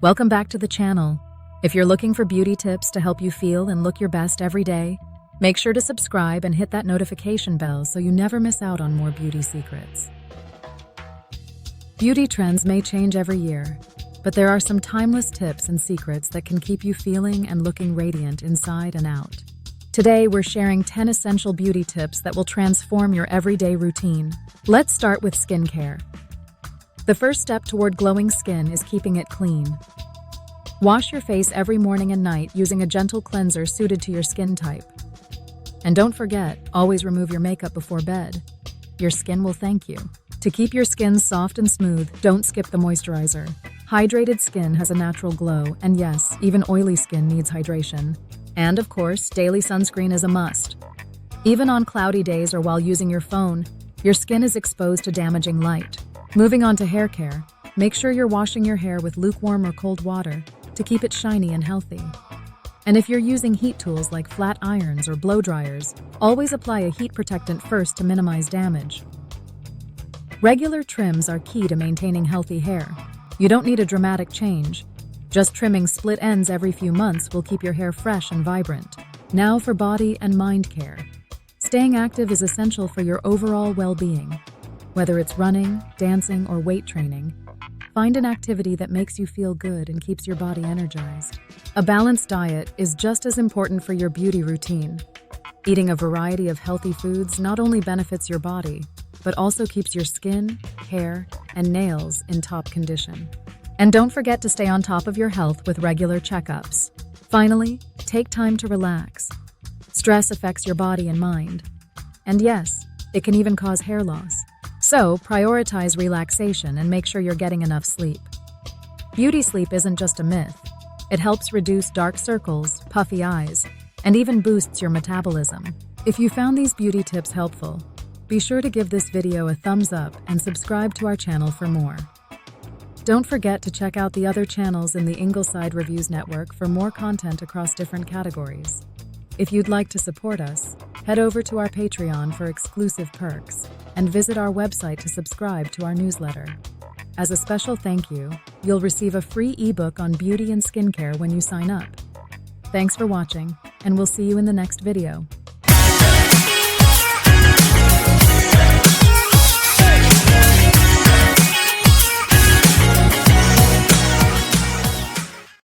Welcome back to the channel. If you're looking for beauty tips to help you feel and look your best every day, make sure to subscribe and hit that notification bell so you never miss out on more beauty secrets. Beauty trends may change every year, but there are some timeless tips and secrets that can keep you feeling and looking radiant inside and out. Today, we're sharing 10 essential beauty tips that will transform your everyday routine. Let's start with skincare. The first step toward glowing skin is keeping it clean. Wash your face every morning and night using a gentle cleanser suited to your skin type. And don't forget, always remove your makeup before bed. Your skin will thank you. To keep your skin soft and smooth, don't skip the moisturizer. Hydrated skin has a natural glow, and yes, even oily skin needs hydration. And of course, daily sunscreen is a must. Even on cloudy days or while using your phone, your skin is exposed to damaging light. Moving on to hair care, make sure you're washing your hair with lukewarm or cold water to keep it shiny and healthy. And if you're using heat tools like flat irons or blow dryers, always apply a heat protectant first to minimize damage. Regular trims are key to maintaining healthy hair. You don't need a dramatic change. Just trimming split ends every few months will keep your hair fresh and vibrant. Now for body and mind care. Staying active is essential for your overall well-being. Whether it's running, dancing, or weight training, find an activity that makes you feel good and keeps your body energized. A balanced diet is just as important for your beauty routine. Eating a variety of healthy foods not only benefits your body, but also keeps your skin, hair, and nails in top condition. And don't forget to stay on top of your health with regular checkups. Finally, take time to relax. Stress affects your body and mind. And yes, it can even cause hair loss. So, prioritize relaxation and make sure you're getting enough sleep. Beauty sleep isn't just a myth. It helps reduce dark circles, puffy eyes, and even boosts your metabolism. If you found these beauty tips helpful, be sure to give this video a thumbs up and subscribe to our channel for more. Don't forget to check out the other channels in the Ingleside Reviews Network for more content across different categories. If you'd like to support us, head over to our Patreon for exclusive perks and visit our website to subscribe to our newsletter. As a special thank you, you'll receive a free ebook on beauty and skincare when you sign up. Thanks for watching, and we'll see you in the next video.